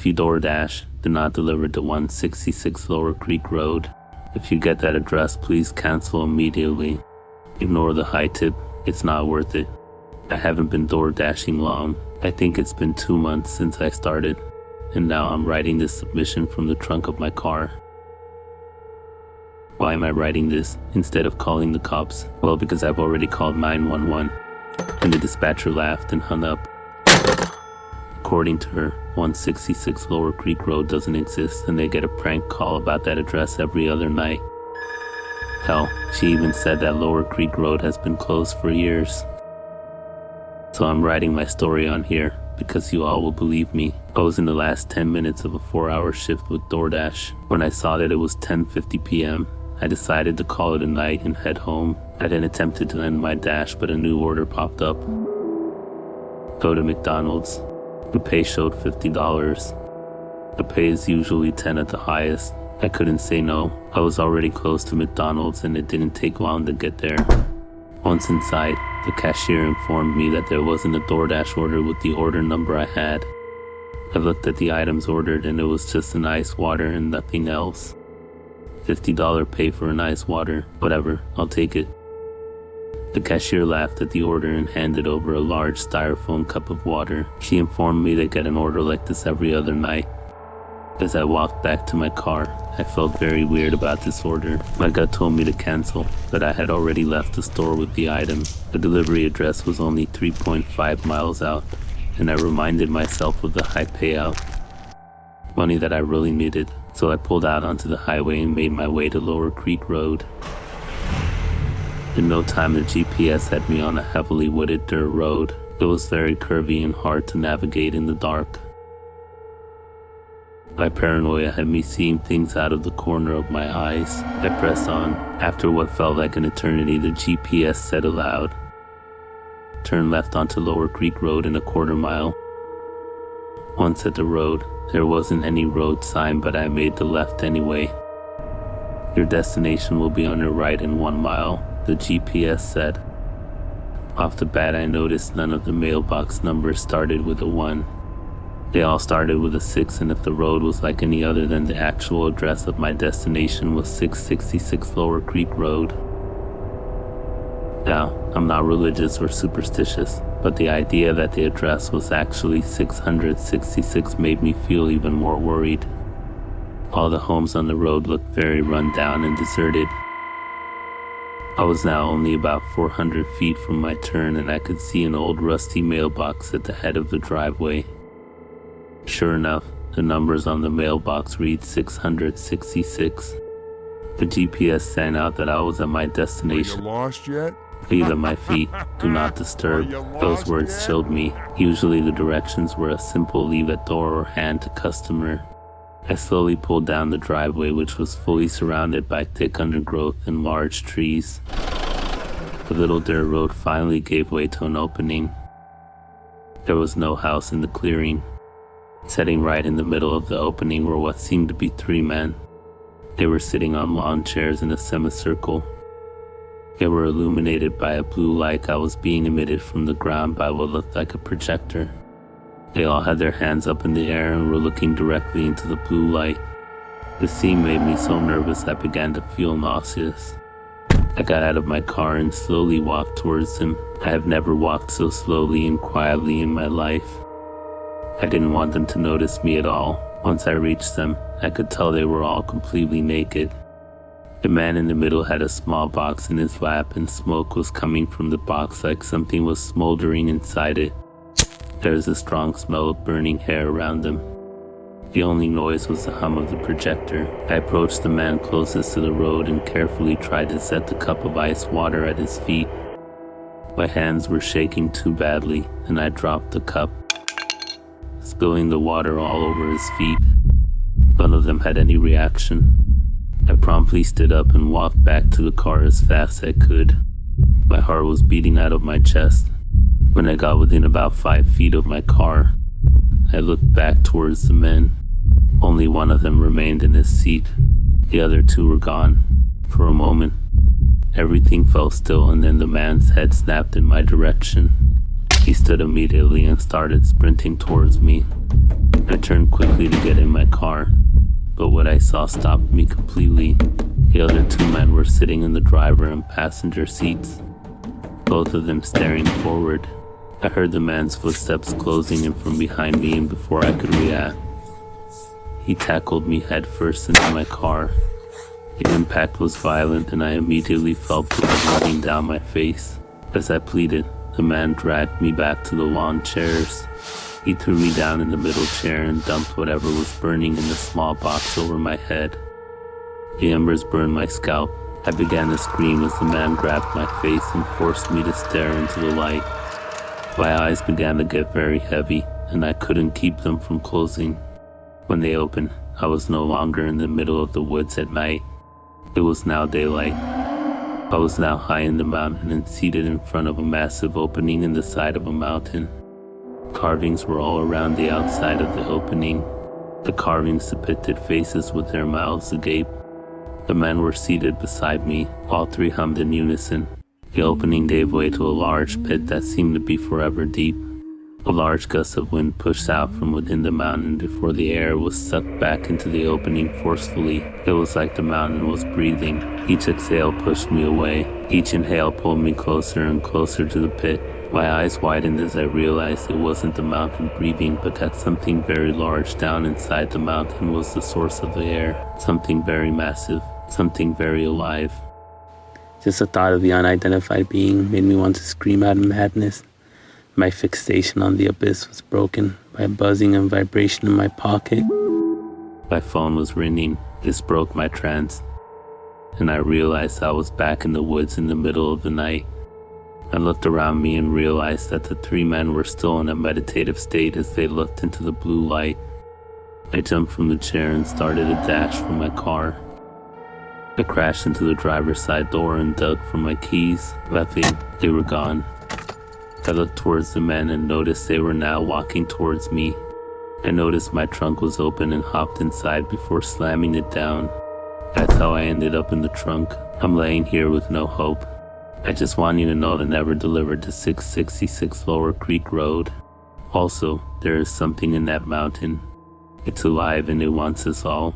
If you DoorDash, do not deliver to 166 Lower Creek Road. If you get that address, please cancel immediately. Ignore the high tip, it's not worth it. I haven't been DoorDashing long. I think it's been 2 months since I started, and now I'm writing this submission from the trunk of my car. Why am I writing this instead of calling the cops? Well, because I've already called 911, and the dispatcher laughed and hung up. According to her, 166 Lower Creek Road doesn't exist, and they get a prank call about that address every other night. Hell, she even said that Lower Creek Road has been closed for years. So I'm writing my story on here because you all will believe me. I was in the last 10 minutes of a 4-hour shift with DoorDash. When I saw that it was 10:50 p.m., I decided to call it a night and head home. I then attempted to end my dash, but a new order popped up. Go to McDonald's. The pay showed $50. The pay is usually 10 at the highest. I couldn't say no. I was already close to McDonald's and it didn't take long to get there. Once inside, the cashier informed me that there wasn't a DoorDash order with the order number I had. I looked at the items ordered and it was just an ice water and nothing else. $50 pay for an ice water. Whatever, I'll take it. The cashier laughed at the order and handed over a large styrofoam cup of water. She informed me they get an order like this every other night. As I walked back to my car, I felt very weird about this order. My gut told me to cancel, but I had already left the store with the item. The delivery address was only 3.5 miles out, and I reminded myself of the high payout. Money that I really needed, so I pulled out onto the highway and made my way to Lower Creek Road. In no time, the GPS had me on a heavily wooded dirt road. It was very curvy and hard to navigate in the dark. My paranoia had me seeing things out of the corner of my eyes. I pressed on. After what felt like an eternity, the GPS said aloud, "Turn left onto Lower Creek Road in a quarter mile." Once at the road, there wasn't any road sign, but I made the left anyway. "Your destination will be on your right in 1 mile, the GPS said. Off the bat, I noticed none of the mailbox numbers started with a 1. They all started with a 6, and if the road was like any other, then the actual address of my destination was 666 Lower Creek Road. Now, I'm not religious or superstitious, but the idea that the address was actually 666 made me feel even more worried. All the homes on the road looked very run down and deserted. I was now only about 400 feet from my turn, and I could see an old rusty mailbox at the head of the driveway. Sure enough, the numbers on the mailbox read 666. The GPS sang out that I was at my destination. Are you lost yet? Leave at my feet, do not disturb. Those words chilled me. Usually the directions were a simple leave at door or hand to customer. I slowly pulled down the driveway, which was fully surrounded by thick undergrowth and large trees. The little dirt road finally gave way to an opening. There was no house in the clearing. Sitting right in the middle of the opening were what seemed to be 3 men. They were sitting on lawn chairs in a semicircle. They were illuminated by a blue light that was being emitted from the ground by what looked like a projector. They all had their hands up in the air and were looking directly into the blue light. The scene made me so nervous I began to feel nauseous. I got out of my car and slowly walked towards them. I have never walked so slowly and quietly in my life. I didn't want them to notice me at all. Once I reached them, I could tell they were all completely naked. The man in the middle had a small box in his lap, and smoke was coming from the box like something was smoldering inside it. There was a strong smell of burning hair around them. The only noise was the hum of the projector. I approached the man closest to the road and carefully tried to set the cup of ice water at his feet. My hands were shaking too badly, and I dropped the cup, spilling the water all over his feet. None of them had any reaction. I promptly stood up and walked back to the car as fast as I could. My heart was beating out of my chest. When I got within about 5 feet of my car, I looked back towards the men. Only one of them remained in his seat. The other 2 were gone. For a moment, everything fell still, and then the man's head snapped in my direction. He stood immediately and started sprinting towards me. I turned quickly to get in my car, but what I saw stopped me completely. The other two men were sitting in the driver and passenger seats, both of them staring forward. I heard the man's footsteps closing in from behind me, and before I could react, he tackled me headfirst into my car. The impact was violent, and I immediately felt blood running down my face. As I pleaded, the man dragged me back to the lawn chairs. He threw me down in the middle chair and dumped whatever was burning in the small box over my head. The embers burned my scalp. I began to scream as the man grabbed my face and forced me to stare into the light. My eyes began to get very heavy, and I couldn't keep them from closing. When they opened, I was no longer in the middle of the woods at night. It was now daylight. I was now high in the mountain and seated in front of a massive opening in the side of a mountain. Carvings were all around the outside of the opening. The carvings depicted faces with their mouths agape. The men were seated beside me. All three hummed in unison. The opening gave way to a large pit that seemed to be forever deep. A large gust of wind pushed out from within the mountain before the air was sucked back into the opening forcefully. It was like the mountain was breathing. Each exhale pushed me away. Each inhale pulled me closer and closer to the pit. My eyes widened as I realized it wasn't the mountain breathing, but that something very large down inside the mountain was the source of the air. Something very massive. Something very alive. Just the thought of the unidentified being made me want to scream out in madness. My fixation on the abyss was broken by a buzzing and vibration in my pocket. My phone was ringing. This broke my trance, and I realized I was back in the woods in the middle of the night. I looked around me and realized that the three men were still in a meditative state as they looked into the blue light. I jumped from the chair and started a dash for my car. I crashed into the driver's side door and dug for my keys. Laughing, they were gone. I looked towards the men and noticed they were now walking towards me. I noticed my trunk was open and hopped inside before slamming it down. That's how I ended up in the trunk. I'm laying here with no hope. I just want you to know that I never delivered to 666 Lower Creek Road. Also, there is something in that mountain. It's alive and it wants us all.